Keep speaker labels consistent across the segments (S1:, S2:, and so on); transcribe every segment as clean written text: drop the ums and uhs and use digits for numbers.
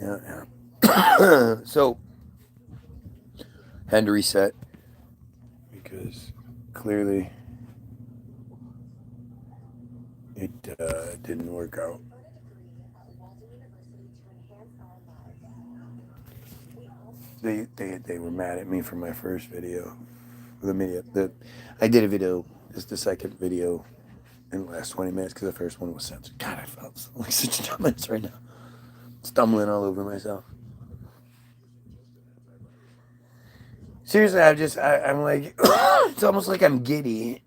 S1: Yeah. So, had to reset because clearly it didn't work out. They were mad at me for my first video. I did a video. It's the second video in the last 20 minutes because the first one was censored. God, I felt like such a dumbass right now. Stumbling all over myself. Seriously, I'm like, it's almost like I'm giddy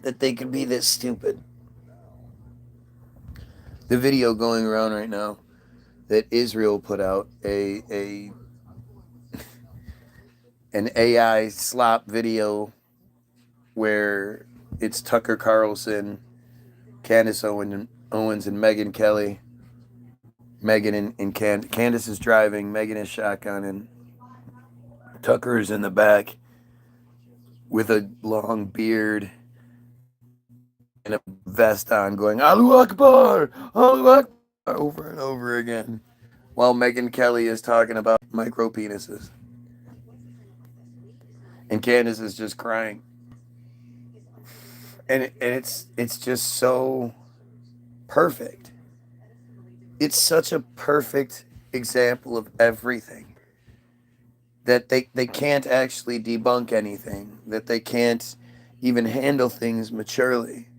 S1: that they could be this stupid. The video going around right now that Israel put out an AI slop video where it's Tucker Carlson, Candace Owens, and Megyn Kelly. Megan and Candace is driving, Megan is shotgun, and Tucker is in the back with a long beard and a vest on, going Allahu Akbar, Allahu Akbar, over and over again, while Megyn Kelly is talking about micro penises, and Candace is just crying, and it's just so perfect. It's such a perfect example of everything. That they can't actually debunk anything. That they can't even handle things maturely.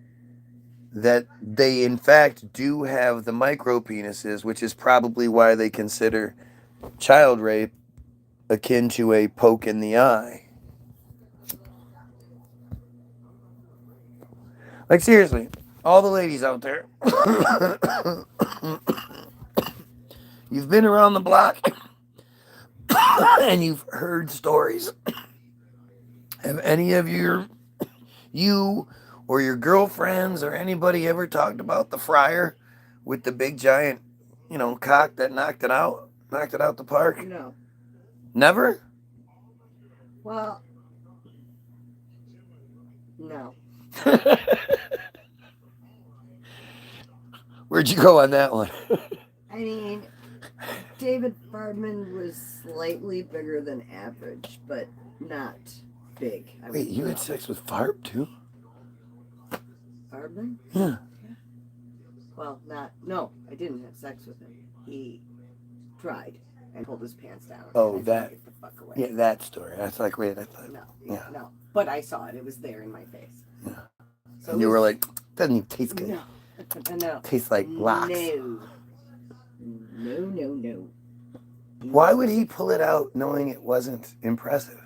S1: That they, in fact, do have the micro penises, which is probably why they consider child rape akin to a poke in the eye. Like, seriously, all the ladies out there, you've been around the block and you've heard stories. Have any of you or your girlfriends or anybody ever talked about the fryer with the big giant, cock that knocked it out the park?
S2: No.
S1: Never?
S2: Well, no.
S1: Where'd you go on that one?
S2: I mean, David Fardman was slightly bigger than average, but not big.
S1: Wait, you had sex with Farb too?
S2: Fardman?
S1: Yeah.
S2: Well, no, I didn't have sex with him. He tried and pulled his pants down.
S1: Oh, that.
S2: Get the fuck away.
S1: Yeah, that story. I was like, wait, I thought.
S2: No. But I saw it. It was there in my face.
S1: Yeah.
S2: So
S1: and you were like, doesn't even taste good.
S2: No.
S1: Tastes like rocks.
S2: No.
S1: Why would he pull it out knowing it wasn't impressive?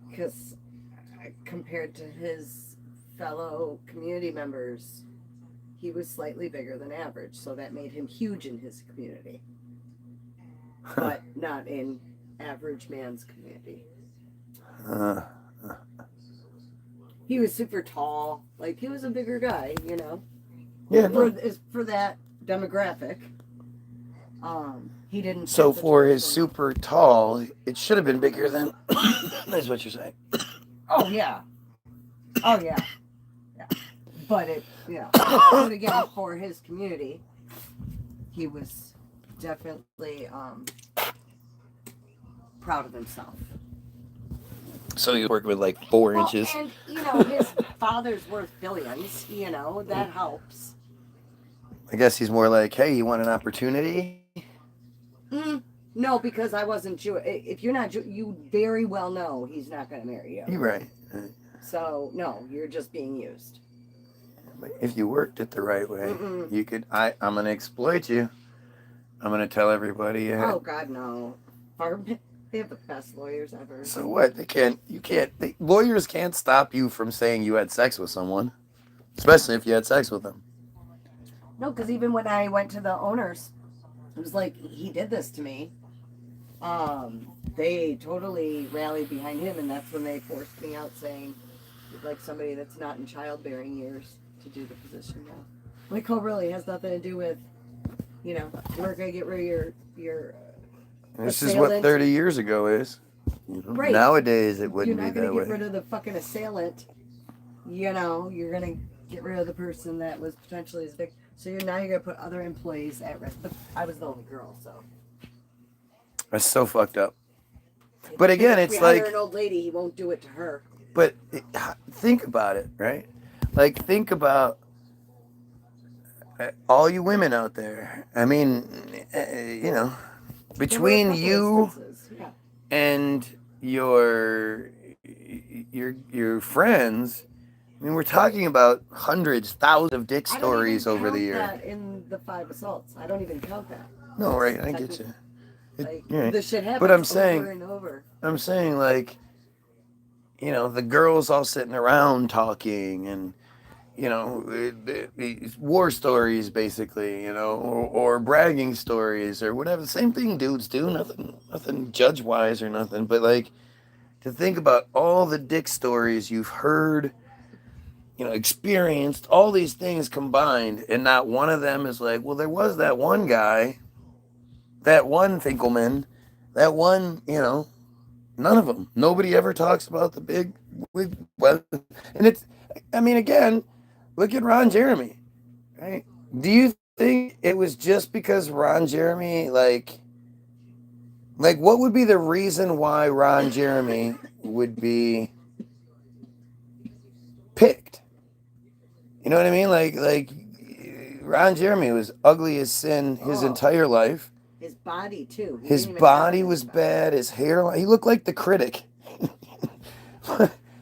S2: Because compared to his fellow community members, he was slightly bigger than average, so that made him huge in his community. But not in average man's community. He was super tall. Like, he was a bigger guy,
S1: Yeah.
S2: For that demographic. He didn't.
S1: So for his super tall, it should have been bigger than. That's what you're saying.
S2: Oh yeah. But but again, for his community, he was definitely proud of himself.
S1: So he was working with like 4 inches.
S2: And his father's worth billions. That helps.
S1: I guess he's more like, hey, you want an opportunity?
S2: No, because I wasn't Jewish. If you're not Jewish, you very well know he's not going to marry you.
S1: You're right.
S2: So, no, you're just being used.
S1: But if you worked it the right way, you could, I'm going to exploit you. I'm going to tell everybody.
S2: Oh, God, no. They have the best lawyers ever.
S1: So what? Lawyers can't stop you from saying you had sex with someone. Especially if you had sex with them.
S2: No, because even when I went to the owners, it was like, he did this to me. They totally rallied behind him, and that's when they forced me out, saying, you'd like somebody that's not in childbearing years to do the position now. Like, oh, really? It has nothing to do with, you weren't going to get rid of your
S1: This
S2: assailant.
S1: is what 30 years ago is.
S2: Right.
S1: Nowadays, it wouldn't be that way.
S2: You're not going to get rid of the fucking assailant. You're going to get rid of the person that was potentially his victim. So now you're gonna put other employees at risk. But I was the only girl, so.
S1: That's so fucked up. But again,
S2: If
S1: it's
S2: we hire
S1: like,
S2: an old lady, he won't do it to her.
S1: but think about it, right? Like, think about all you women out there. I mean, you know, between you and your friends, I mean, we're talking about hundreds, thousands of dick stories over the year.
S2: I don't even count that in the 5 assaults. I don't even count that.
S1: No, right? I get you. Right.
S2: This shit happens
S1: but I'm saying,
S2: over and over.
S1: I'm saying, like, you know, the girls all sitting around talking and, you know, war stories, basically, you know, or bragging stories or whatever. The same thing dudes do. Nothing judge-wise or nothing. But, like, to think about all the dick stories you've heard, you know, experienced, all these things combined, and not one of them is like, well, there was that one guy, that one Finkelman, that one, you know, none of them. Nobody ever talks about the big, well, and it's, I mean, again, look at Ron Jeremy, right? Do you think it was just because Ron Jeremy, like what would be the reason why Ron Jeremy would be picked? You know what I mean? Like Ron Jeremy was ugly as sin his entire life.
S2: His body too.
S1: His body was bad. His hairline. He looked like the critic.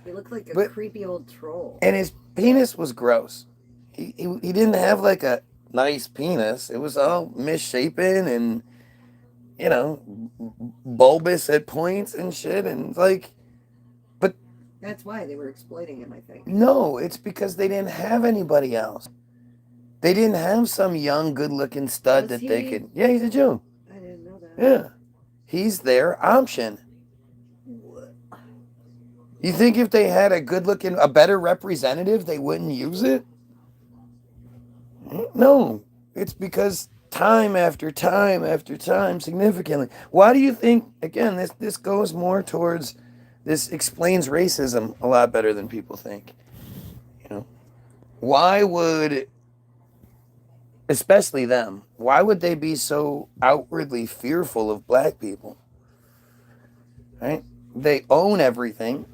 S2: He looked like a creepy old troll.
S1: And his penis was gross. He didn't have like a nice penis. It was all misshapen and, you know, bulbous at points and shit. And like, but
S2: that's why they were exploiting him, I think.
S1: No, it's because they didn't have anybody else. They didn't have some young, good-looking stud that they could. Yeah, he's a Jew.
S2: I didn't know that.
S1: Yeah, he's their option. You think if they had a better representative, they wouldn't use it? No, it's because time after time after time, significantly. Why do you think? Again, this goes more towards. This explains racism a lot better than people think. You know, why would, especially them, why would they be so outwardly fearful of black people? Right? They own everything.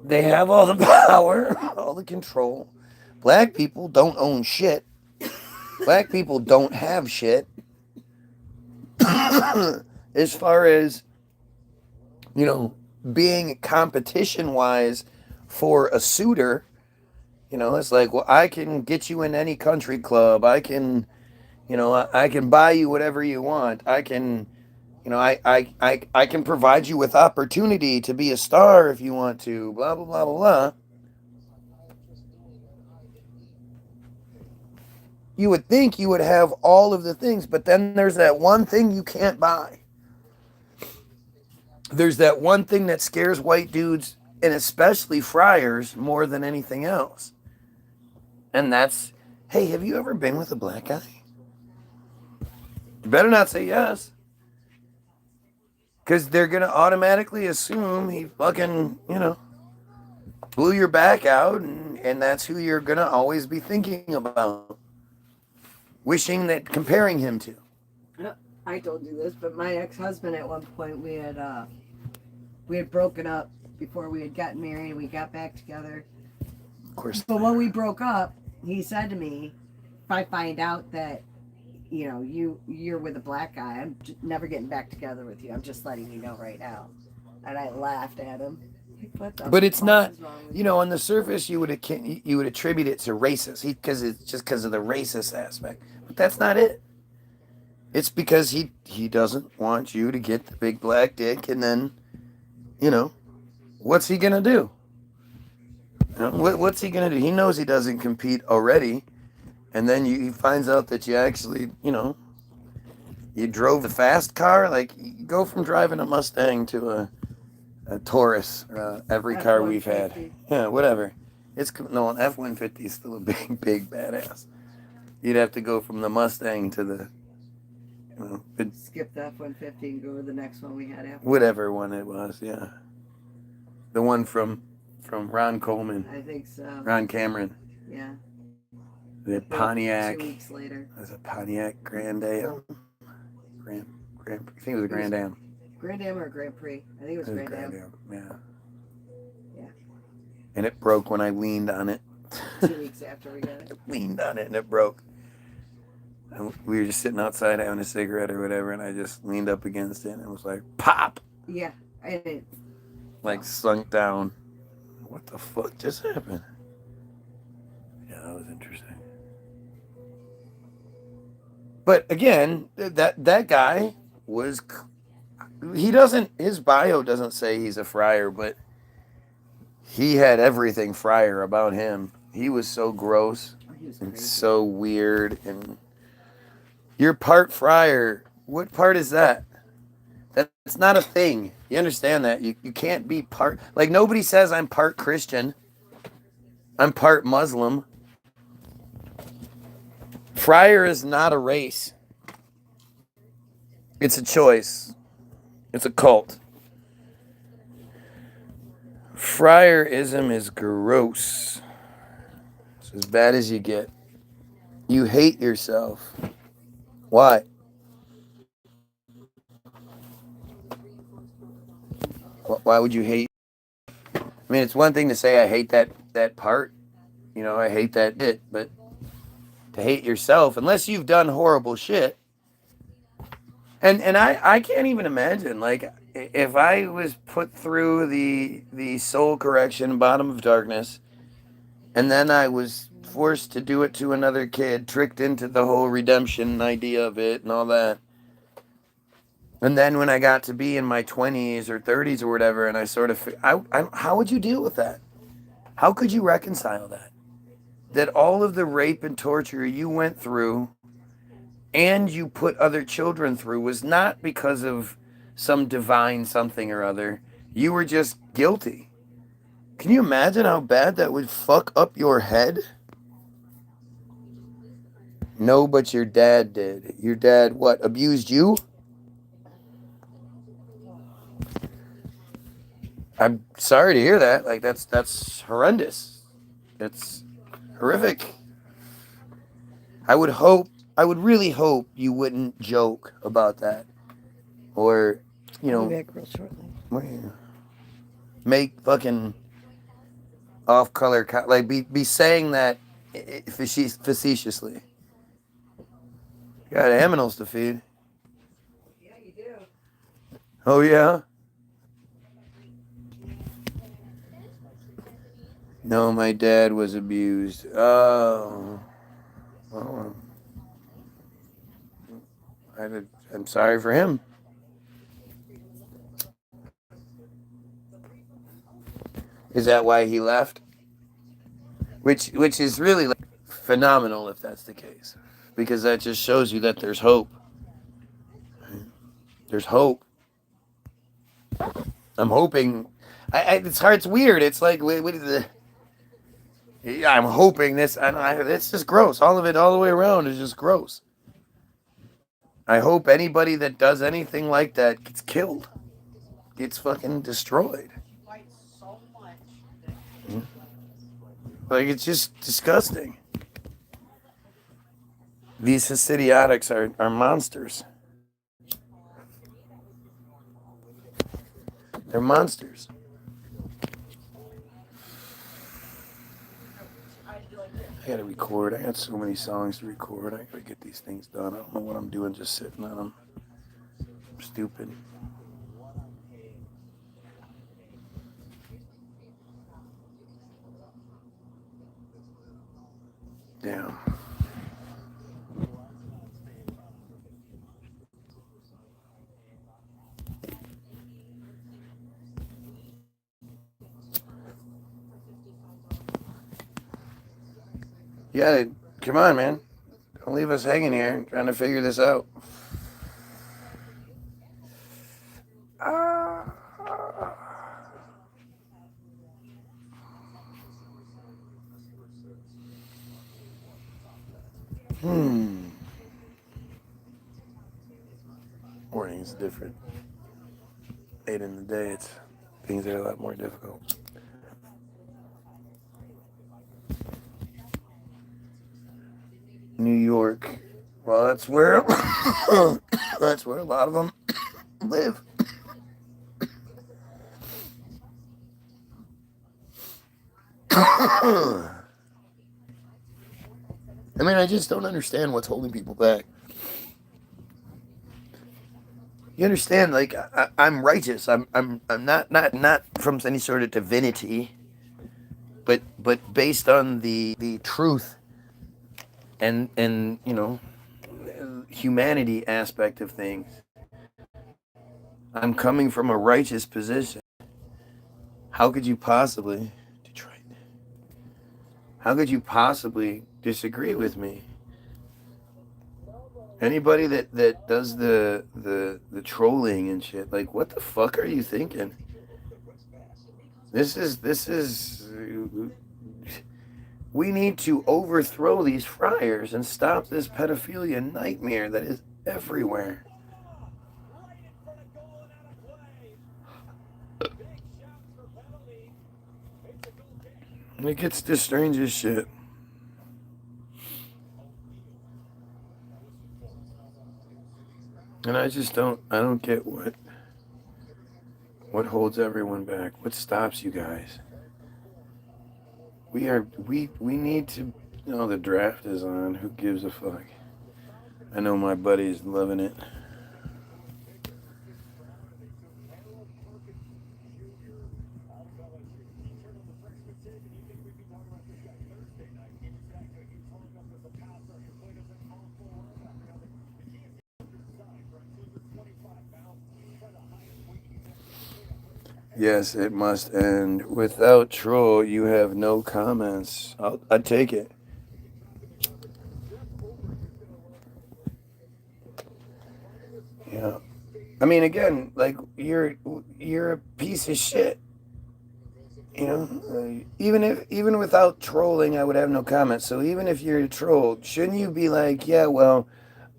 S1: They have all the power, all the control. Black people don't own shit. Black people don't have shit. As far as, you know, being competition-wise for a suitor, you know, it's like, well, I can get you in any country club. I can, you know, I can buy you whatever you want. I can, you know, I can provide you with opportunity to be a star if you want to, blah, blah, blah, blah, blah. You would think you would have all of the things, but then there's that one thing you can't buy. There's that one thing that scares white dudes, and especially freiers, more than anything else. And that's, hey, have you ever been with a black guy? You better not say yes. Because they're going to automatically assume he fucking, you know, blew your back out, and that's who you're going to always be thinking about. Wishing that, comparing him to.
S2: I told you this, but my ex-husband at one point, we had broken up before we had gotten married. We got back together.
S1: Of course.
S2: But when we broke up, he said to me, if I find out that, you know, you're with a black guy, I'm never getting back together with you. I'm just letting you know right now. And I laughed at him.
S1: But it's not, you know, on the surface you would attribute it to racist, because it's just because of the racist aspect. But that's not it. It's because he doesn't want you to get the big black dick, and then, you know, what's he gonna do? You know, what's he gonna do? He knows he doesn't compete already, and then he finds out that you actually, you know, you drove a fast car. Like, you go from driving a Mustang to a Taurus, every car we've had. Yeah, whatever. No, an F-150 is still a big badass. You'd have to go from the Mustang to the, you know,
S2: skip the F-150 and go to the next one we had after.
S1: Whatever one it was, yeah. The one from Ron Coleman.
S2: I think so.
S1: Ron Cameron.
S2: Yeah.
S1: The Pontiac.
S2: 2 weeks later.
S1: There's a Pontiac Grand Am. I think it was a Grand Am.
S2: Grand Am or Grand Prix? I think it was Grand Am.
S1: Yeah.
S2: Yeah.
S1: And it broke when I leaned on it.
S2: 2 weeks after we got it.
S1: I leaned on it and it broke. And we were just sitting outside having a cigarette or whatever, and I just leaned up against it and it was like, pop!
S2: Yeah, I didn't.
S1: Like sunk down. What the fuck just happened? Yeah, that was interesting. But again, that guy was, his bio doesn't say he's a friar, but he had everything friar about him. He was so gross and so weird. And you're part friar. What part is that? That's not a thing. You understand that? You can't be part. Like, nobody says I'm part Christian. I'm part Muslim. Friar is not a race. It's a choice. It's a cult. Friarism is gross. It's as bad as you get. You hate yourself. Why? Why would you hate? I mean, it's one thing to say I hate that part. You know, I hate that bit, but to hate yourself, unless you've done horrible shit. And I can't even imagine, like, if I was put through the soul correction, bottom of darkness, and then I was forced to do it to another kid, tricked into the whole redemption idea of it and all that. And then when I got to be in my 20s or 30s or whatever, and I sort of, how would you deal with that? How could you reconcile that? That all of the rape and torture you went through and you put other children through was not because of some divine something or other. You were just guilty. Can you imagine how bad that would fuck up your head? No, but your dad did. Your dad, what, abused you? I'm sorry to hear that. Like, that's horrendous. It's horrific. I would really hope you wouldn't joke about that. Or, you know,
S2: I'll be back real shortly.
S1: Make fucking off-color, like, be saying that facetiously. You got animals to feed.
S2: Yeah, you do.
S1: Oh, yeah? No, my dad was abused. Oh. Well, I'm sorry for him. Is that why he left? Which is really, like, phenomenal if that's the case. Because that just shows you that there's hope. There's hope. I'm hoping. It's hard. It's weird. It's like, what is the? I'm hoping this. It's just gross. All of it, all the way around, is just gross. I hope anybody that does anything like that gets killed. Gets fucking destroyed. Like, it's just disgusting. These Hasidiatics are monsters. They're monsters. I gotta record. I got so many songs to record. I gotta get these things done. I don't know what I'm doing just sitting on them. I'm stupid. Damn. You gotta, come on, man. Don't leave us hanging here trying to figure this out. Morning's different. Late in the day, things are a lot more difficult. that's where that's where a lot of them live. I mean, I just don't understand what's holding people back. You understand? Like, I'm righteous. I'm not from any sort of divinity, but based on the truth and humanity aspect of things. I'm coming from a righteous position. How could you possibly, Detroit? How could you possibly disagree with me? Anybody that does the trolling and shit, like, what the fuck are you thinking? This is. We need to overthrow these freiers and stop this pedophilia nightmare that is everywhere. It gets the strangest shit. And I don't get what holds everyone back. What stops you guys? We need to, the draft is on. Who gives a fuck? I know my buddy's loving it. Yes, it must end. Without troll, you have no comments. I'd take it. Yeah. I mean, again, like, you're a piece of shit. Even without trolling, I would have no comments. So even if you're trolled, shouldn't you be like, yeah, well,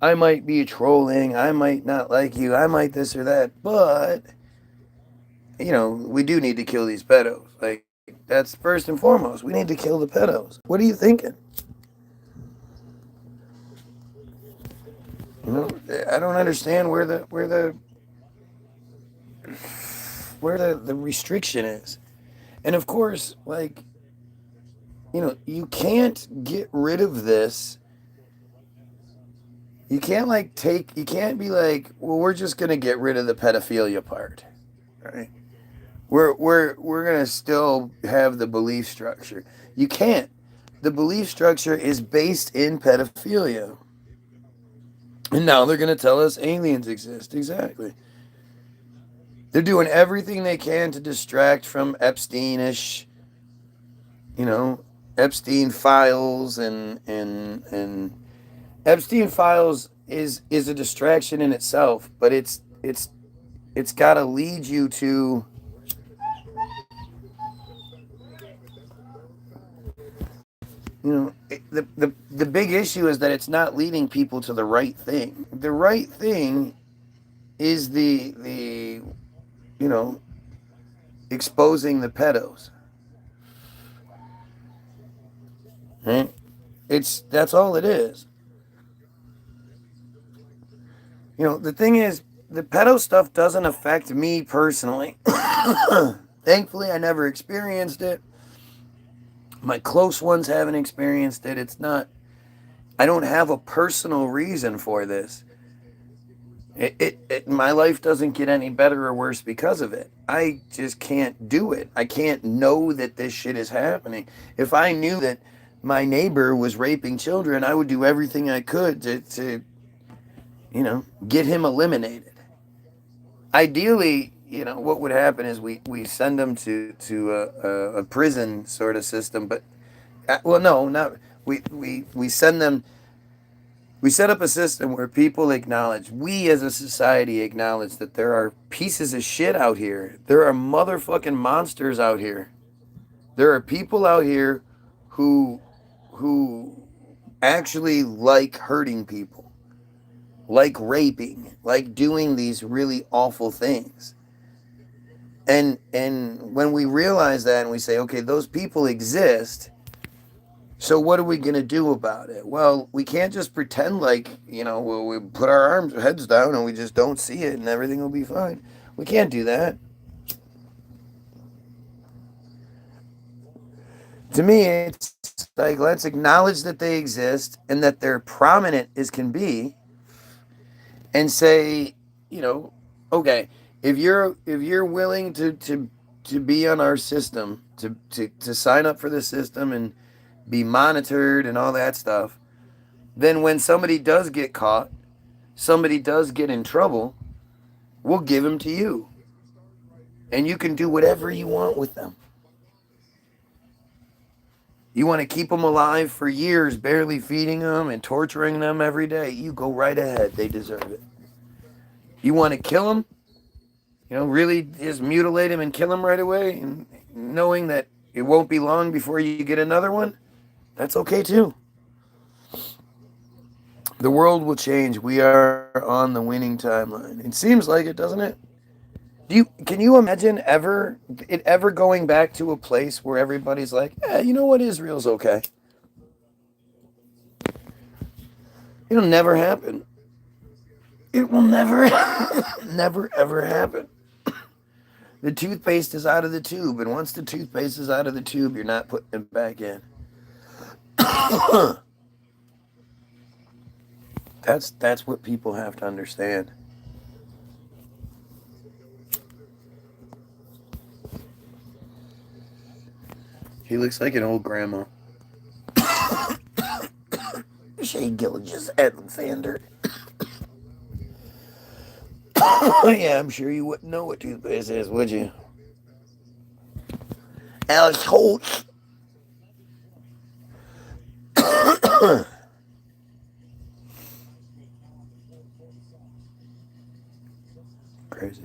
S1: I might be trolling, I might not like you, I might this or that, but we do need to kill these pedos. Like, that's first and foremost. We need to kill the pedos. What are you thinking? I don't understand where the restriction is. And of course, like, you can't get rid of this. You can't you can't be like, well, we're just gonna get rid of the pedophilia part, right? We're gonna still have the belief structure. You can't. The belief structure is based in pedophilia. And now they're gonna tell us aliens exist. Exactly. They're doing everything they can to distract from Epstein-ish, Epstein files and Epstein files is a distraction in itself, but it's got to lead you to the big issue is that it's not leading people to the right thing. The right thing is the exposing the pedos. Right? That's all it is. The thing is, the pedo stuff doesn't affect me personally. Thankfully, I never experienced it. My close ones haven't experienced it. I don't have a personal reason for this. My life doesn't get any better or worse because of it. I just can't do it. I can't know that this shit is happening. If I knew that my neighbor was raping children, I would do everything I could to get him eliminated. Ideally, what would happen is we send them to a prison sort of system, but we send them. We set up a system where people acknowledge, we as a society acknowledge that there are pieces of shit out here. There are motherfucking monsters out here. There are people out here who actually like hurting people, like raping, like doing these really awful things. And when we realize that and we say, okay, those people exist, So what are we going to do about it? Well, we can't just pretend like, we put our heads down and we just don't see it and everything will be fine. We can't do that. To me, it's like, let's acknowledge that they exist and that they're prominent as can be, and say, okay, if you're willing to be on our system, to sign up for the system and be monitored and all that stuff, then when somebody does get caught, somebody does get in trouble, we'll give them to you. And you can do whatever you want with them. You want to keep them alive for years, barely feeding them and torturing them every day, you go right ahead. They deserve it. You want to kill them, really just mutilate them and kill them right away, and knowing that it won't be long before you get another one, that's okay too. The world will change. We are on the winning timeline. It seems like it, doesn't it? Can you imagine it ever going back to a place where everybody's like, yeah, you know what, Israel's okay? It'll never happen. It will never, never ever happen. The toothpaste is out of the tube, and once the toothpaste is out of the tube, you're not putting it back in. That's what people have to understand. He looks like an old grandma. Shay Gilliges Alexander. Yeah, I'm sure you wouldn't know what toothpaste is, would you? Alex Holtz. Crazy.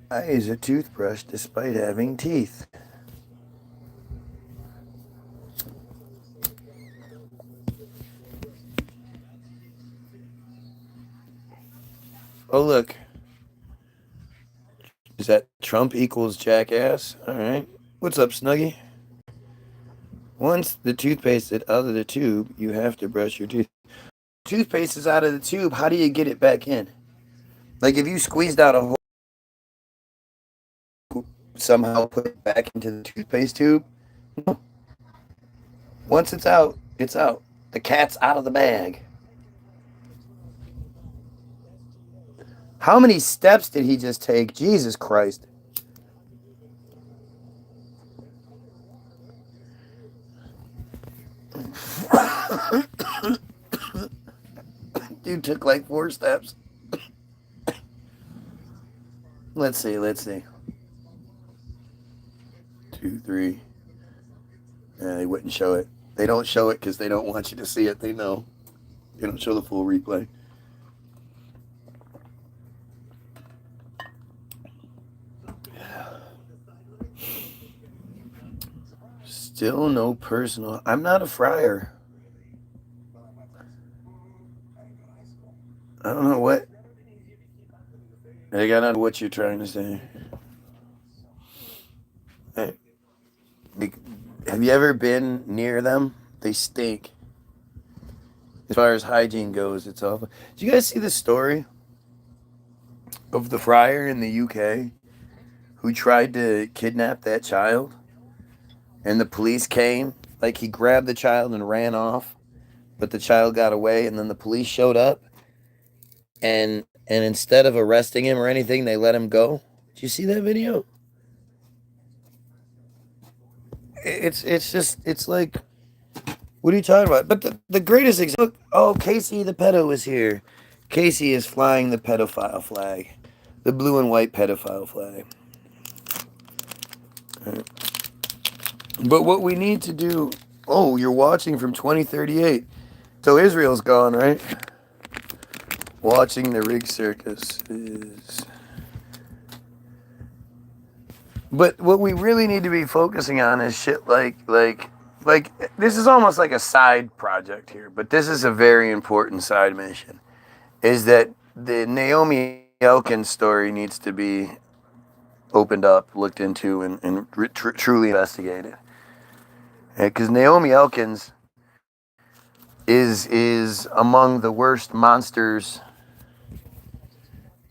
S1: I use a toothbrush despite having teeth. Oh, look. Is that Trump equals jackass? All right. What's up, Snuggie? Once the toothpaste is out of the tube, you have to brush your teeth. Toothpaste is out of the tube. How do you get it back in? Like if you squeezed out a hole, somehow put it back into the toothpaste tube? No. Once it's out, it's out. The cat's out of the bag. How many steps did he just take? Jesus Christ. Dude took like 4 steps. Let's see. 2, 3. Yeah, they wouldn't show it. They don't show it because they don't want you to see it. They know. They don't show the full replay. Still no personal. I'm not a friar. I don't know what. I got out what you're trying to say. Hey, have you ever been near them? They stink. As far as hygiene goes, it's awful. Did you guys see the story of the friar in the UK who tried to kidnap that child? And the police came. Like, he grabbed the child and ran off, but the child got away, and then the police showed up, and instead of arresting him or anything, they let him go. Did you see that video? It's like, what are you talking about? But the greatest example, oh, Casey the pedo is here. Casey is flying the pedophile flag, the blue and white pedophile flag. Right. But what we need to do, oh, you're watching from 2038. So Israel's gone, right? Watching the rig circus is... But what we really need to be focusing on is shit like this is almost like a side project here, but this is a very important side mission. Is that the Naomi Elkin story needs to be opened up, looked into, and truly investigated. Because Naomi Elkins is among the worst monsters,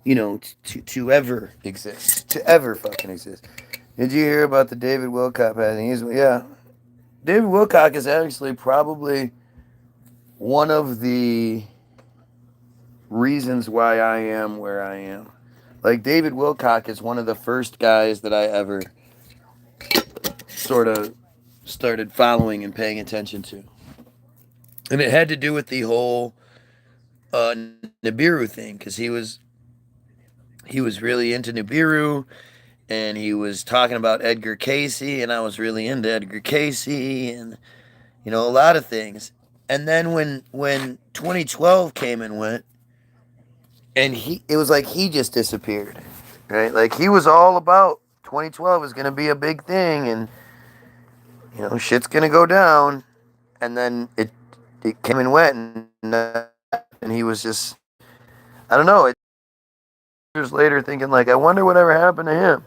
S1: to ever exist, to ever fucking exist. Did you hear about the David Wilcock passing? Yeah, David Wilcock is actually probably one of the reasons why I am where I am. Like, David Wilcock is one of the first guys that I ever sort of started following and paying attention to. And it had to do with the whole Nibiru thing, because he was really into Nibiru, and he was talking about Edgar Casey, and I was really into Edgar Casey, and a lot of things. And then when 2012 came and went, and it was like he just disappeared, right? Like, he was all about 2012 is going to be a big thing, and shit's going to go down, and then it came and went, and he was just, I don't know, years later thinking, like, I wonder whatever happened to him.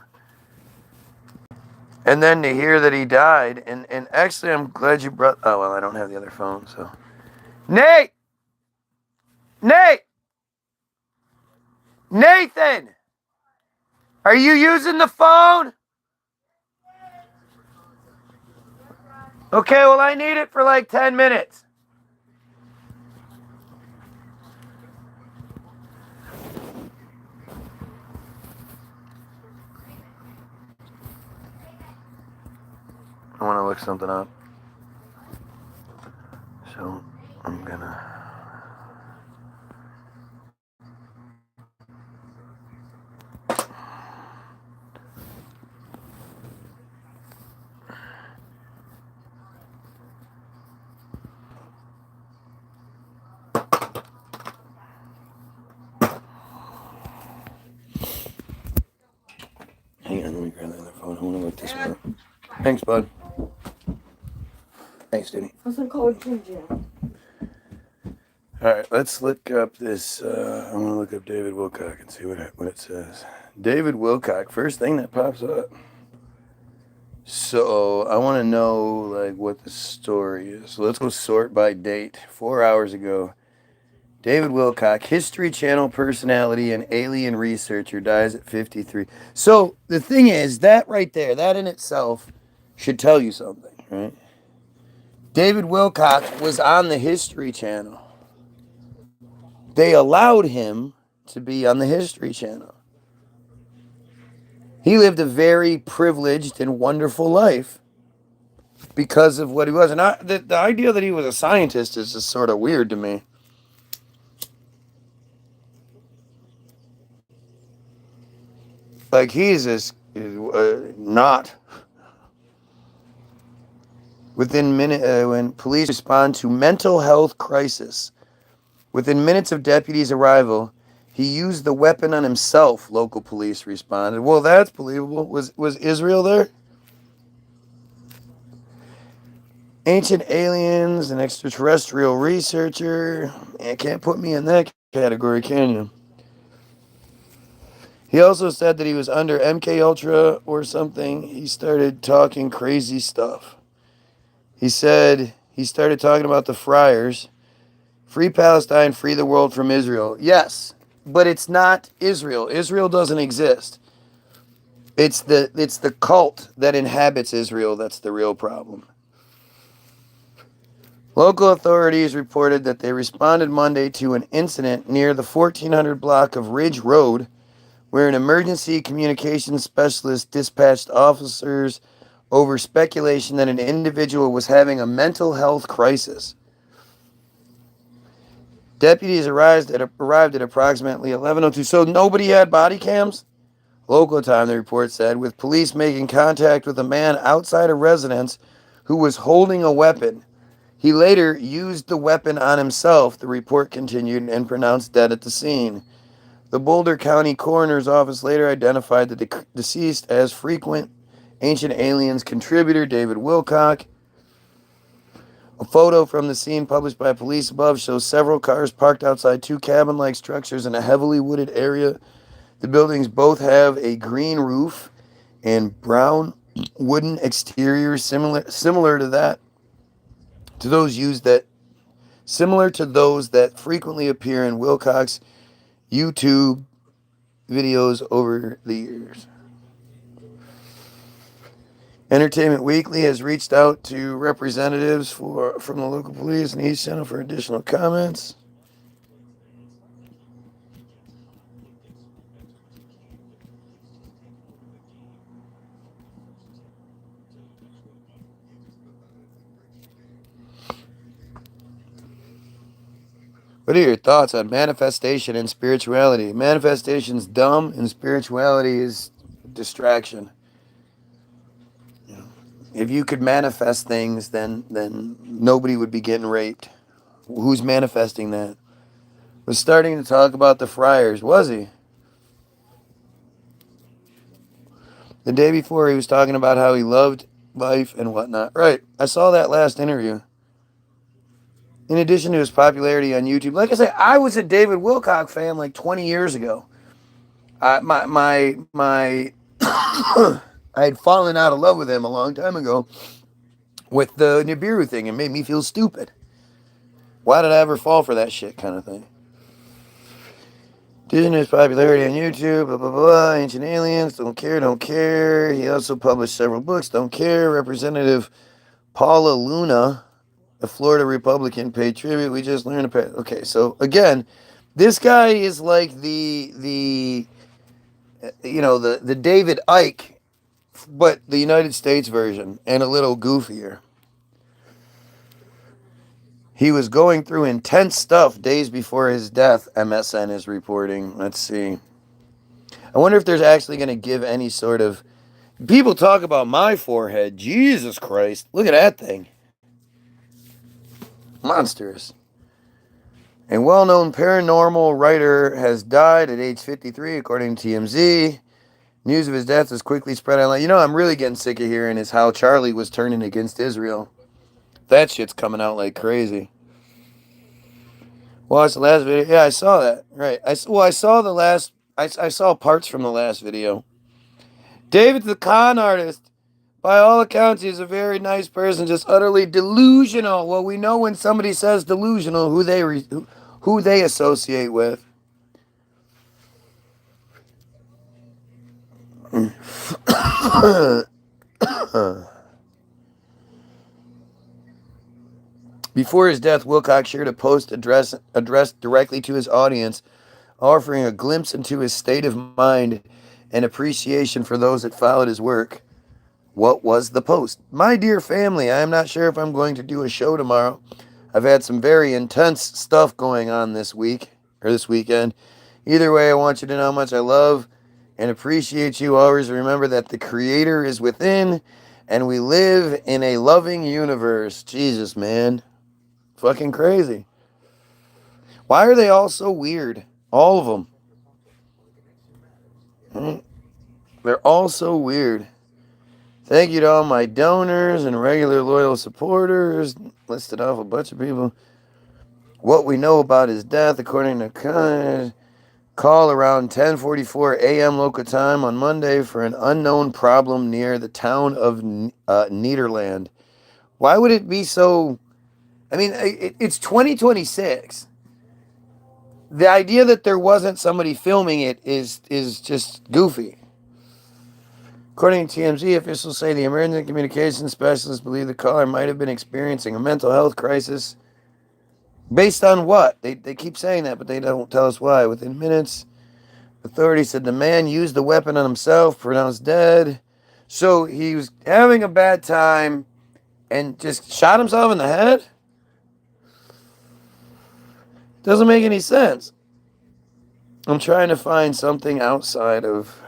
S1: And then to hear that he died, and actually I'm glad you brought, oh, well, I don't have the other phone, so. Nate! Nathan! Are you using the phone? Okay, well, I need it for like 10 minutes. I want to look something up. So, I'm gonna... Hang on, let me grab the other phone. I want to look this one up. Thanks, bud. Thanks, Denny. Alright, let's look up this. I want to look up David Wilcock and see what it says. David Wilcock, first thing that pops up. So, I want to know, like, what the story is. So, let's go sort by date. 4 hours ago, David Wilcock, History Channel personality and alien researcher, dies at 53. So, the thing is, that right there, that in itself should tell you something, right? David Wilcock was on the History Channel. They allowed him to be on the History Channel. He lived a very privileged and wonderful life because of what he was. And the idea that he was a scientist is just sort of weird to me. Like, he's just not. Within minutes, when police respond to mental health crisis, within minutes of deputies' arrival, he used the weapon on himself, local police responded. Well, that's believable. Was Israel there? Ancient aliens, an extraterrestrial researcher. You can't put me in that category, can you? He also said that he was under MK Ultra or something. He started talking crazy stuff. He said he started talking about the freiers. Free Palestine, free the world from Israel. Yes, but it's not Israel. Israel doesn't exist. It's the cult that inhabits Israel that's the real problem. Local authorities reported that they responded Monday to an incident near the 1400 block of Ridge Road, where an emergency communications specialist dispatched officers over speculation that an individual was having a mental health crisis. Deputies arrived at approximately 11:02. So nobody had body cams? Local time, the report said, with police making contact with a man outside a residence who was holding a weapon. He later used the weapon on himself, the report continued, and pronounced dead at the scene. The Boulder County Coroner's Office later identified the deceased as frequent Ancient Aliens contributor David Wilcock. A photo from the scene published by police above shows several cars parked outside two cabin-like structures in a heavily wooded area. The buildings both have a green roof and brown wooden exterior similar to that to those used that similar to those that frequently appear in Wilcox YouTube videos over the years. Entertainment Weekly has reached out to representatives from the local police and East Center for additional comments. What are your thoughts on manifestation and spirituality? Manifestation's dumb and spirituality is distraction. You know, if you could manifest things, then nobody would be getting raped. Who's manifesting that? Was starting to talk about the freiers, was he? The day before he was talking about how he loved life and whatnot. Right. I saw that last interview. In addition to his popularity on YouTube, like I said, I was a David Wilcock fan like 20 years ago. I had fallen out of love with him a long time ago with the Nibiru thing. It made me feel stupid. Why did I ever fall for that shit kind of thing? Due to his popularity on YouTube, blah, blah, blah, Ancient Aliens, don't care, don't care. He also published several books, don't care. Representative Paula Luna, a Florida Republican, paid tribute. We just learned about. Okay, so again, this guy is like the David Icke, but the United States version and a little goofier. He was going through intense stuff days before his death, MSN is reporting. Let's see. I wonder if there's actually going to give any sort of... People talk about my forehead. Jesus Christ. Look at that thing. Monstrous. A well-known paranormal writer has died at age 53, according to TMZ. News of his death is quickly spread online. You know, I'm really getting sick of hearing is how Charlie was turning against Israel. That shit's coming out like crazy. Watch the last video. Yeah, I saw that. Right. I saw the last... I saw parts from the last video. David the con artist. By all accounts, he's a very nice person, just utterly delusional. Well, we know when somebody says delusional, who they associate with. Before his death, Wilcox shared a post addressed directly to his audience, offering a glimpse into his state of mind and appreciation for those that followed his work. What was the post? My dear family, I am not sure if I'm going to do a show tomorrow. I've had some very intense stuff going on this weekend. Either way, I want you to know how much I love and appreciate you. Always remember that the Creator is within and we live in a loving universe. Jesus, man. Fucking crazy. Why are they all so weird? All of them. They're all so weird. Thank you to all my donors and regular loyal supporters. Listed off a bunch of people. What we know about his death, according to call around 10:44 a.m. local time on Monday for an unknown problem near the town of Nederland. Why would it be so... I mean, it's 2026. The idea that there wasn't somebody filming it is just goofy. According to TMZ, officials say the emergency communications specialists believe the caller might have been experiencing a mental health crisis. Based on what? They keep saying that, but they don't tell us why. Within minutes, authorities said the man used the weapon on himself, pronounced dead. So he was having a bad time and just shot himself in the head? Doesn't make any sense. I'm trying to find something outside of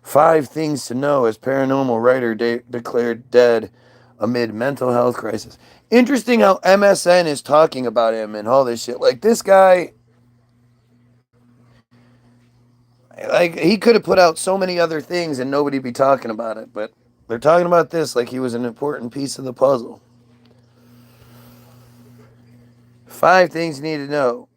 S1: 5 things to know as paranormal writer declared dead amid mental health crisis. Interesting how MSN is talking about him and all this shit. Like, this guy, like, he could have put out so many other things and nobody be talking about it. But they're talking about this like he was an important piece of the puzzle. 5 things you need to know.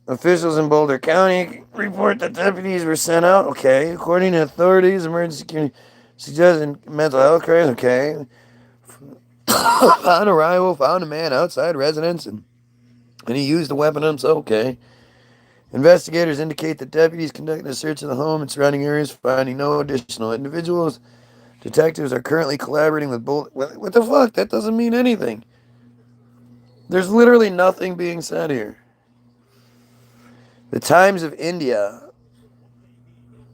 S1: Officials in Boulder County report that deputies were sent out. Okay. According to authorities, emergency security suggesting mental health crisis. Okay. On arrival, found a man outside residence and he used the weapon on himself. Okay. Investigators indicate that deputies conducted a search of the home and surrounding areas, finding no additional individuals. Detectives are currently collaborating with both. What the fuck? That doesn't mean anything. There's literally nothing being said here. The Times of India.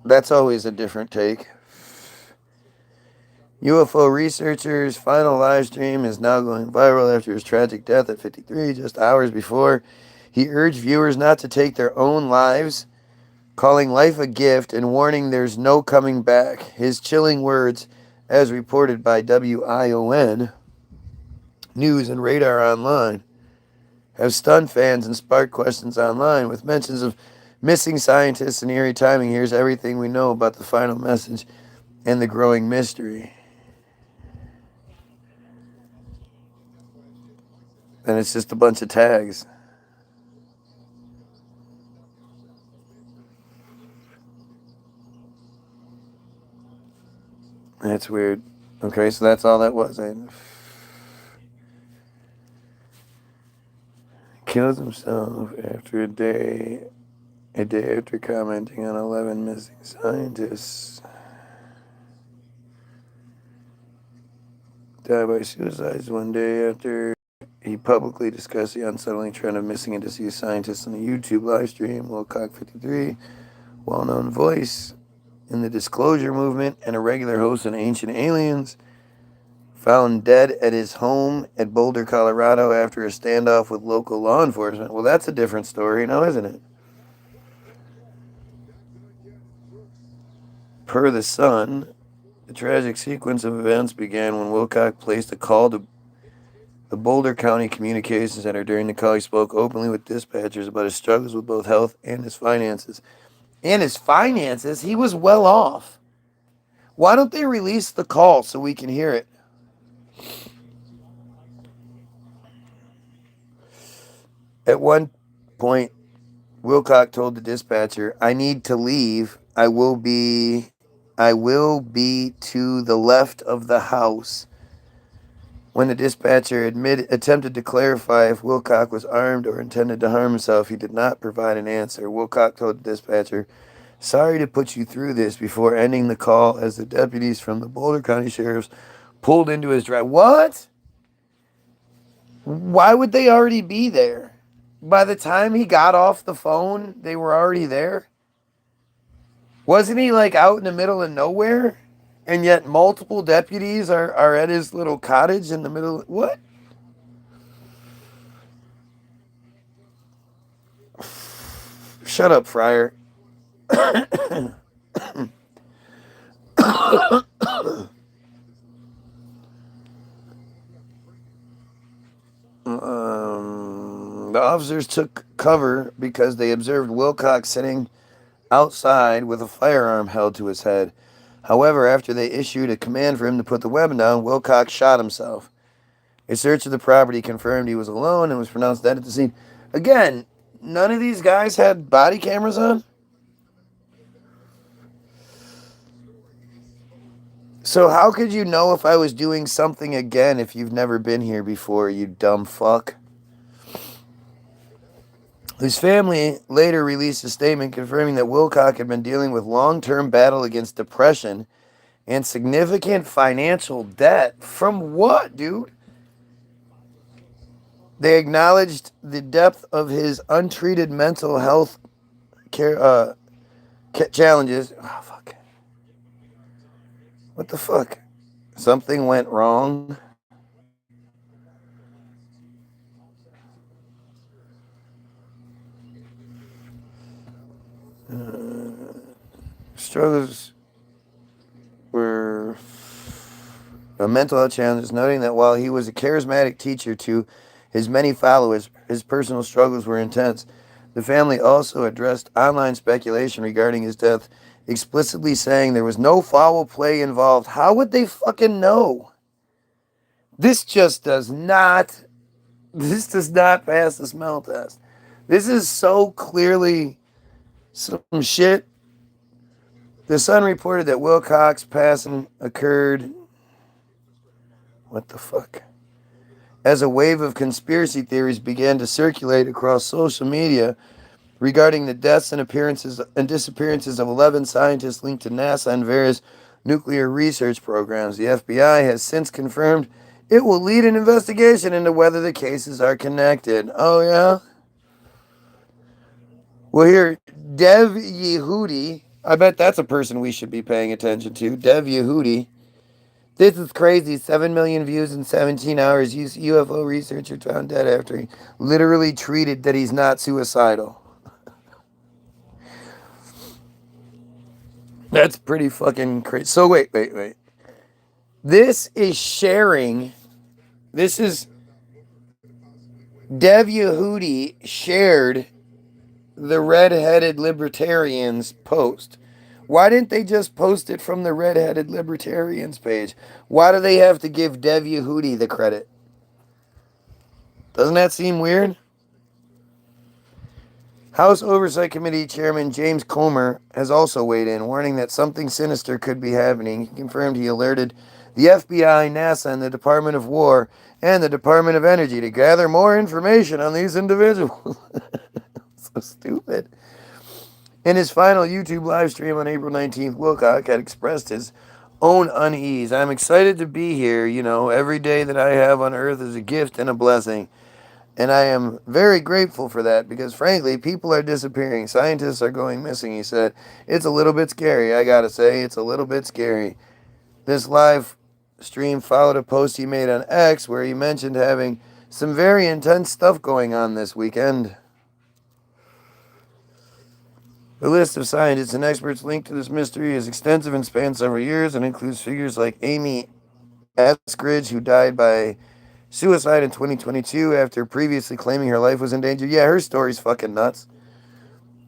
S1: That's always a different take. UFO researcher's final live stream is now going viral after his tragic death at 53, just hours before. He urged viewers not to take their own lives, calling life a gift and warning there's no coming back. His chilling words, as reported by WION News and Radar Online, have stunned fans and sparked questions online with mentions of missing scientists and eerie timing. Here's everything we know about the final message and the growing mystery. And it's just a bunch of tags. That's weird. Okay, so that's all that was. Kills himself after a day after commenting on 11 missing scientists. Died by suicide one day after he publicly discussed the unsettling trend of missing and deceased scientists on a YouTube live stream. Wilcock 53, well-known voice in the disclosure movement and a regular host on Ancient Aliens, found dead at his home at Boulder, Colorado after a standoff with local law enforcement. Well, that's a different story now, isn't it? Per The Sun, the tragic sequence of events began when Wilcock placed a call to the Boulder County Communications Center. During the call, he spoke openly with dispatchers about his struggles with both health and his finances. And his finances? He was well off. Why don't they release the call so we can hear it? At one point, Wilcock told the dispatcher, "I need to leave. I will be to the left of the house." When the dispatcher attempted to clarify if Wilcock was armed or intended to harm himself, he did not provide an answer. Wilcock told the dispatcher, "Sorry to put you through this," before ending the call as the deputies from the Boulder County Sheriff's pulled into his drive. What? Why would they already be there? By the time he got off the phone, they were already there? Wasn't he like out in the middle of nowhere? And yet multiple deputies are at his little cottage in the middle. What? Shut up, Fryer. The officers took cover because they observed Wilcox sitting outside with a firearm held to his head. However, after they issued a command for him to put the weapon down, Wilcox shot himself. A search of the property confirmed he was alone and was pronounced dead at the scene. Again, none of these guys had body cameras on? So how could you know if I was doing something again if you've never been here before, you dumb fuck? His family later released a statement confirming that Wilcock had been dealing with long-term battle against depression and significant financial debt. From what, dude? They acknowledged the depth of his untreated mental health care challenges. Oh, fuck. What the fuck? Something went wrong. Struggles were mental health challenges, noting that while he was a charismatic teacher to his many followers, his personal struggles were intense. The family also addressed online speculation regarding his death, explicitly saying there was no foul play involved. How would they fucking know? This does not pass the smell test. This is so clearly some shit. The Sun reported that Wilcox's passing occurred. What the fuck? as a wave of conspiracy theories began to circulate across social media regarding the deaths and appearances and disappearances of 11 scientists linked to NASA and various nuclear research programs. The FBI has since confirmed it will lead an investigation into whether the cases are connected. Oh, yeah? Well, here, Dev Yehudi. I bet that's a person we should be paying attention to. Dev Yehudi. This is crazy. 7 million views in 17 hours. UFO researcher found dead after he literally treated that he's not suicidal. That's pretty fucking crazy. So wait. This is sharing. This is Dev Yehudi shared the red-headed libertarians post. Why didn't they just post it from the red-headed libertarians page? Why do they have to give Dev Yehudi the credit? Doesn't that seem weird? House Oversight Committee Chairman James Comer has also weighed in, warning that something sinister could be happening. He confirmed he alerted the FBI, NASA, and the Department of War and the Department of Energy to gather more information on these individuals. So stupid. In his final YouTube live stream on April 19th, Wilcock had expressed his own unease. I'm excited to be here. You know, every day that I have on earth is a gift and a blessing. And I am very grateful for that because, frankly, people are disappearing. Scientists are going missing, he said. It's a little bit scary, I gotta say. It's a little bit scary. This live stream followed a post he made on X where he mentioned having some very intense stuff going on this weekend. The list of scientists and experts linked to this mystery is extensive and spans several years and includes figures like Amy Eskridge, who died by suicide in 2022 after previously claiming her life was in danger. Yeah, her story's fucking nuts.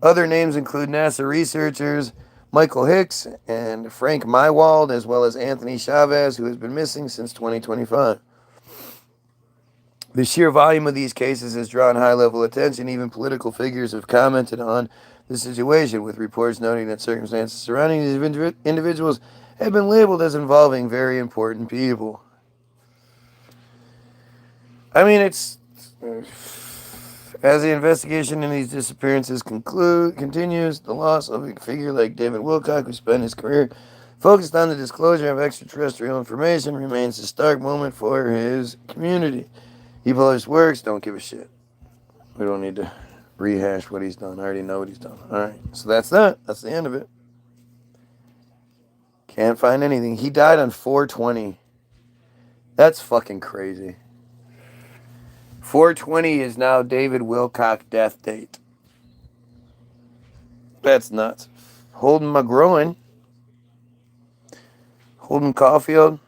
S1: Other names include NASA researchers Michael Hicks and Frank Mywald, as well as Anthony Chavez, who has been missing since 2025. The sheer volume of these cases has drawn high-level attention. Even political figures have commented on the situation, with reports noting that circumstances surrounding these individuals have been labeled as involving very important people. I mean, it's as the investigation in these disappearances continues, the loss of a figure like David Wilcock, who spent his career focused on the disclosure of extraterrestrial information, remains a stark moment for his community. He published works, don't give a shit. We don't need to rehash what he's done. I already know what he's done. Alright, so that's that. That's the end of it. Can't find anything. He died on 4/20. That's fucking crazy. 4/20 is now David Wilcock death date. That's nuts. Holden McGroin. Holden Caulfield.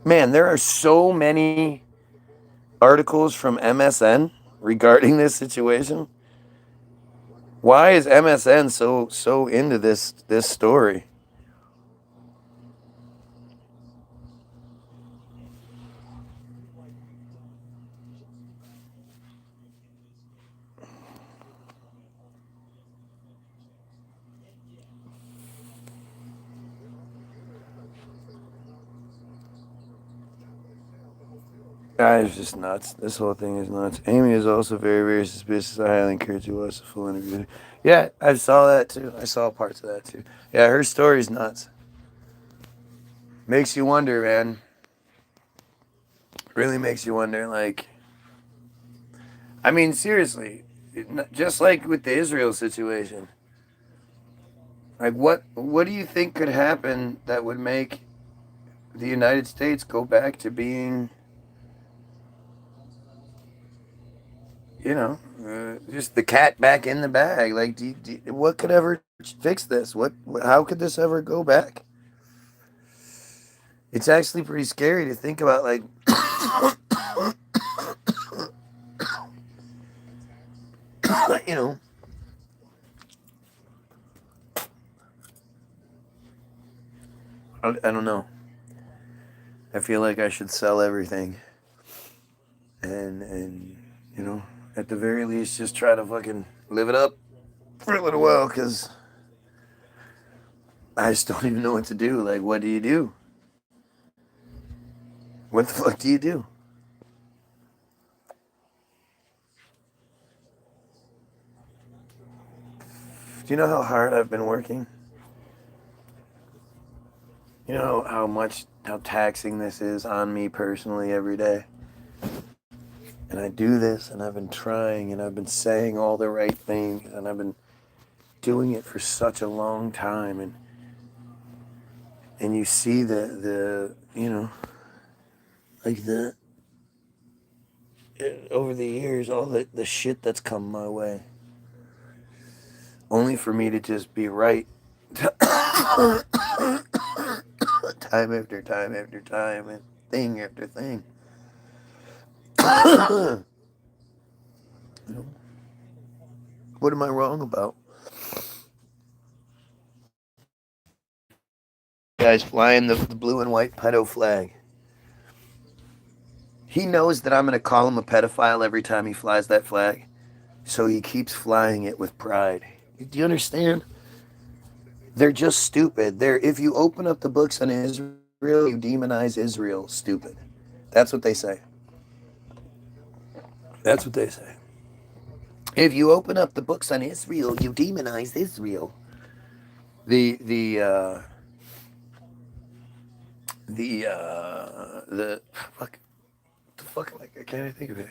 S1: Man, there are so many articles from MSN regarding this situation. Why is MSN so into this story? It's just nuts. This whole thing is nuts. Amy is also very, very suspicious. I highly encourage you to watch the full interview. Yeah, I saw that too. I saw parts of that too. Yeah, her story's nuts. Makes you wonder, man. Really makes you wonder, like... I mean, seriously. Just like with the Israel situation. Like, what do you think could happen that would make the United States go back to being... just the cat back in the bag. Like, what could ever fix this? How could this ever go back? It's actually pretty scary to think about, like, you know, I don't know. I feel like I should sell everything and at the very least, just try to fucking live it up for a little while, because I just don't even know what to do. Like, what do you do? What the fuck do you do? Do you know how hard I've been working? You know how taxing this is on me personally every day? And I do this, and I've been trying, and I've been saying all the right things, and I've been doing it for such a long time, and you see the you know, like the over the years, all the shit that's come my way, only for me to just be right time after time after time, and thing after thing. What am I wrong about? Guys flying the blue and white pedo flag. He knows that I'm going to call him a pedophile every time he flies that flag. So he keeps flying it with pride. Do you understand? They're just stupid. If you open up the books on Israel, you demonize Israel. Stupid. That's what they say. That's what they say. If you open up the books on Israel, you demonize Israel. The fuck, the fuck, like, I can't think of it.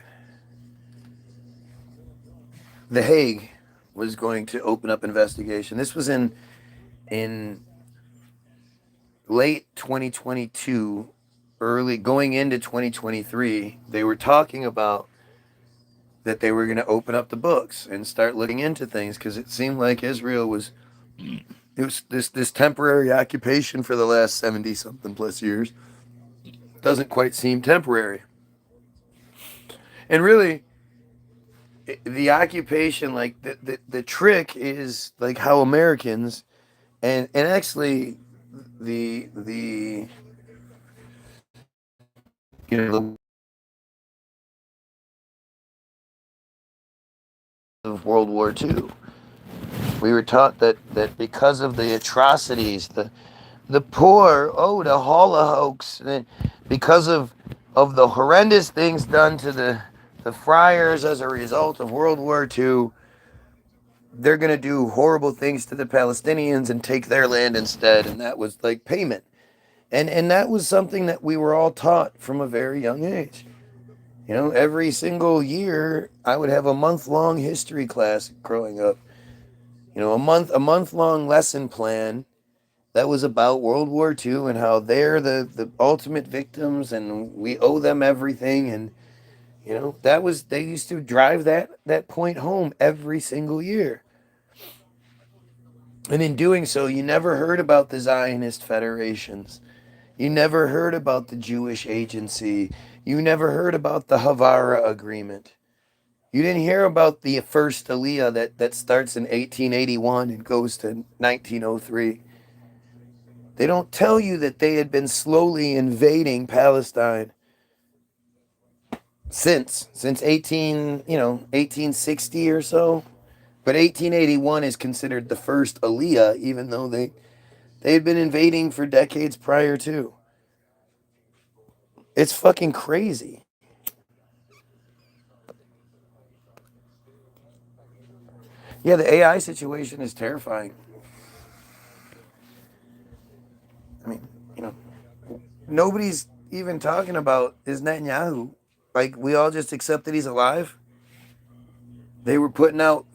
S1: The Hague was going to open up investigation. This was in late 2022, early going into 2023. They were talking about that they were going to open up the books and start looking into things, because it seemed like Israel was this temporary occupation for the last 70 something plus years doesn't quite seem temporary. And really, the occupation, like the trick is like how Americans and actually the you know of World War II, we were taught that because of the atrocities, the poor, the Holocaust, and because of the horrendous things done to the freiers as a result of World War II, they're going to do horrible things to the Palestinians and take their land instead. And that was like payment. And that was something that we were all taught from a very young age. You know, every single year I would have a month-long history class growing up. You know, a month-long lesson plan that was about World War II and how they're the ultimate victims and we owe them everything. And you know, they used to drive that point home every single year. And in doing so, you never heard about the Zionist federations. You never heard about the Jewish agency. You never heard about the Havara agreement. You didn't hear about the first Aliyah that starts in 1881 and goes to 1903. They don't tell you that they had been slowly invading Palestine since 1860 or so. But 1881 is considered the first Aliyah, even though they had been invading for decades prior to. It's fucking crazy. Yeah, the AI situation is terrifying. I mean, you know, nobody's even talking about is Netanyahu. Like, we all just accept that he's alive. They were putting out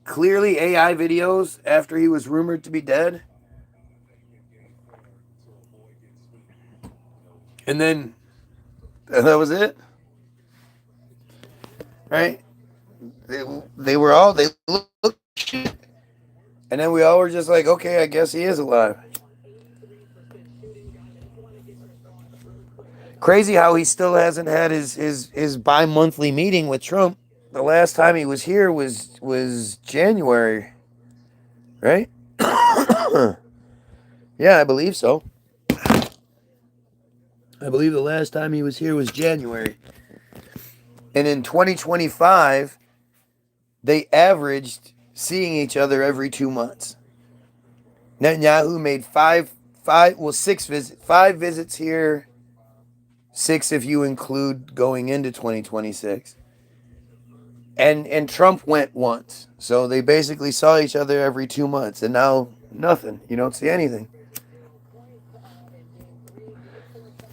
S1: clearly AI videos after he was rumored to be dead. And then that was it. Right? They looked shit. And then we all were just like, okay, I guess he is alive. Crazy how he still hasn't had his bi-monthly meeting with Trump. The last time he was here was January, right? Yeah, I believe so. I believe the last time he was here was January. And in 2025, they averaged seeing each other every 2 months. Netanyahu made five visits here, 6 if you include going into 2026. And Trump went once. So they basically saw each other every 2 months, and now nothing. You don't see anything.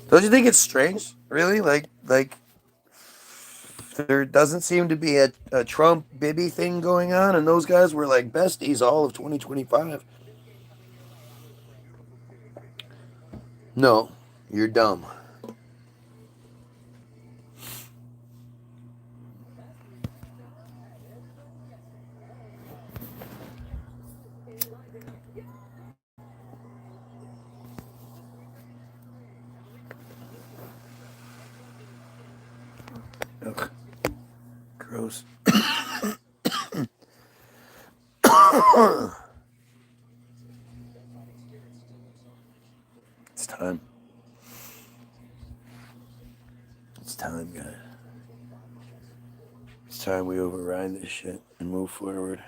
S1: Don't you think it's strange? Really? Like there doesn't seem to be a Trump Bibi thing going on, and those guys were like besties all of 2025. No, you're dumb. Ugh, gross. It's time. It's time, guys. It's time we override this shit and move forward.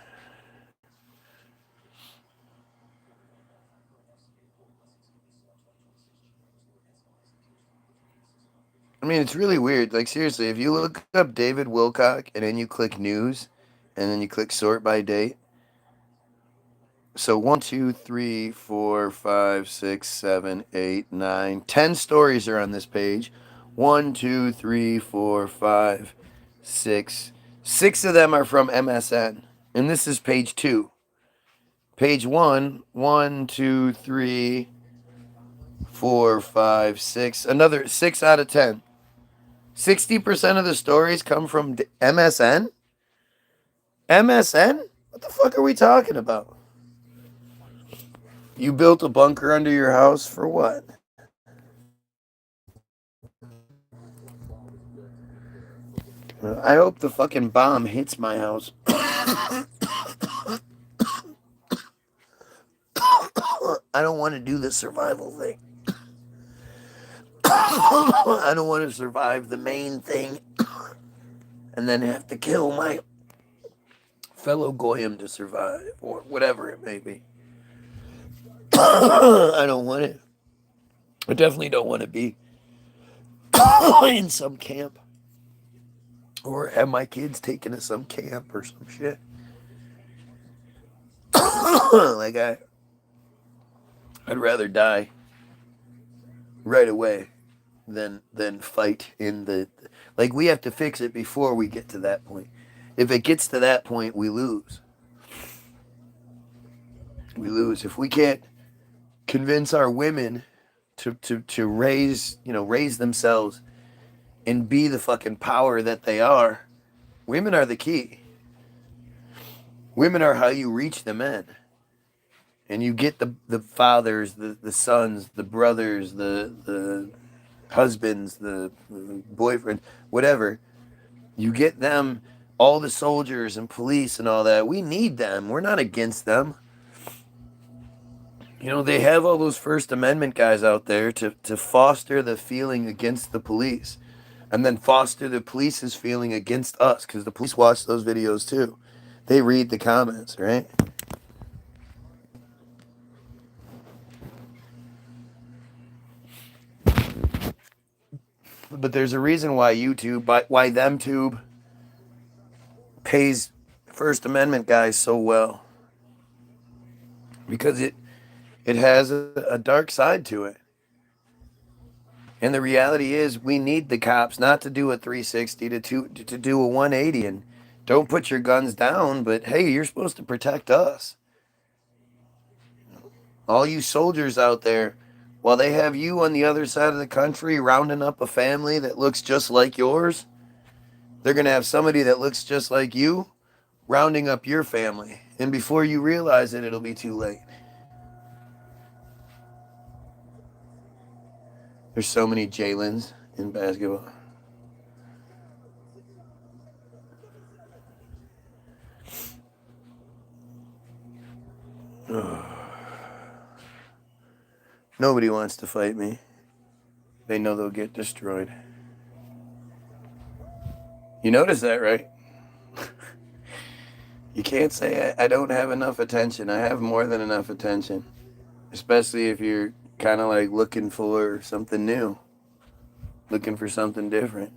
S1: I mean, it's really weird. Like, seriously, if you look up David Wilcock and then you click news and then you click sort by date. So 1, 2, 3, 4, 5, 6, 7, 8, 9, 10 stories are on this page. 1, 2, 3, 4, 5, 6. 6 of them are from MSN. And this is page 2. Page 1, 1, 2, 3, 4, 5, 6. Another 6 out of 10. 60% of the stories come from MSN? MSN? What the fuck are we talking about? You built a bunker under your house for what? I hope the fucking bomb hits my house. I don't want to do the survival thing. I don't want to survive the main thing and then have to kill my fellow Goyim to survive, or whatever it may be. I don't want it. I definitely don't want to be in some camp or have my kids taken to some camp or some shit. Like I'd rather die right away than fight in the, like, we have to fix it before we get to that point. If it gets to that point, we lose. We lose if we can't convince our women to raise themselves and be the fucking power that they are. Women are the key. Women are how you reach the men. And you get the fathers, the sons, the brothers, the husbands, the boyfriend, whatever. You get them, all the soldiers and police and all that. We need them. We're not against them. You know, they have all those First Amendment guys out there to foster the feeling against the police. And then foster the police's feeling against us. Because the police watch those videos too. They read the comments, right? But there's a reason why why ThemeTube pays First Amendment guys so well. Because it has a dark side to it. And the reality is we need the cops not to do a 360, to do a 180. And don't put your guns down, but hey, you're supposed to protect us. All you soldiers out there, while they have you on the other side of the country rounding up a family that looks just like yours, they're going to have somebody that looks just like you rounding up your family. And before you realize it, it'll be too late. There's so many Jalen's in basketball. Nobody wants to fight me. They know they'll get destroyed. You notice that, right? You can't say I don't have enough attention. I have more than enough attention. Especially if you're kind of like looking for something new, looking for something different.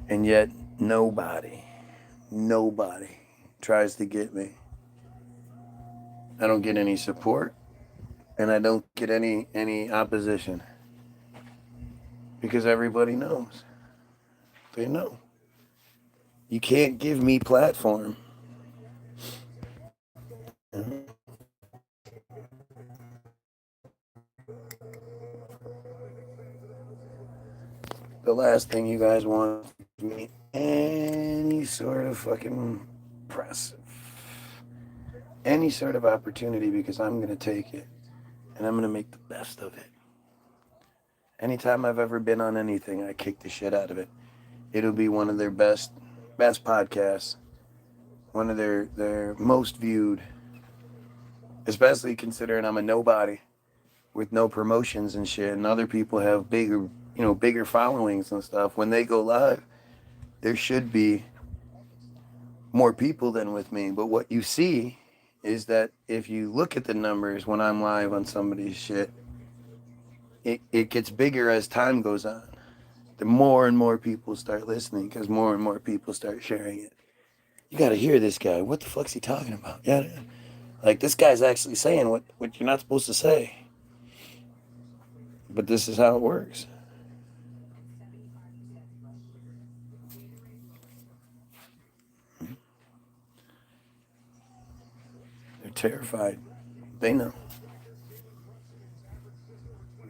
S1: And yet nobody tries to get me. I don't get any support, and I don't get any opposition. Because everybody knows. They know. You can't give me platform. The last thing you guys want is me any sort of fucking press, any sort of opportunity, because I'm going to take it and I'm going to make the best of it. Anytime I've ever been on anything, I kick the shit out of it. It'll be one of their best podcasts, one of their most viewed, especially considering I'm a nobody with no promotions and shit, and other people have bigger followings and stuff. When they go live, there should be more people than with me. But what you see is that if you look at the numbers when I'm live on somebody's shit, it gets bigger as time goes on. The more and more people start listening, because more and more people start sharing it. You got to hear this guy. What the fuck's he talking about? Yeah, like this guy's actually saying what you're not supposed to say. But this is how it works. They're terrified. They know.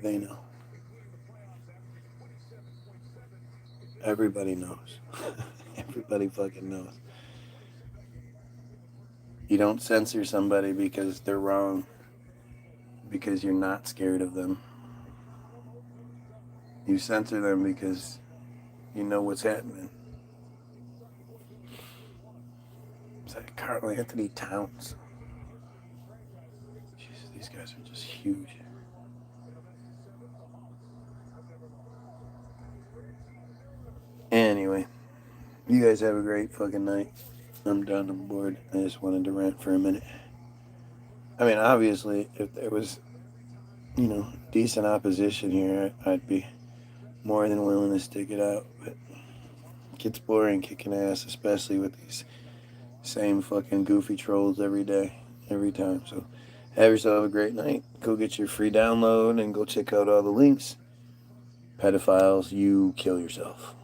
S1: They know. Everybody knows. Everybody fucking knows. You don't censor somebody because they're wrong, because you're not scared of them. You censor them because you know what's happening. It's like Carl Anthony Towns. Jesus, these guys are just huge. Anyway, you guys have a great fucking night. I'm done. I'm bored. I just wanted to rant for a minute. I mean, obviously, if there was, decent opposition here, I'd be more than willing to stick it out. But it gets boring kicking ass, especially with these same fucking goofy trolls every day, every time. So have yourself a great night. Go get your free download and go check out all the links. Pedophiles, you kill yourself.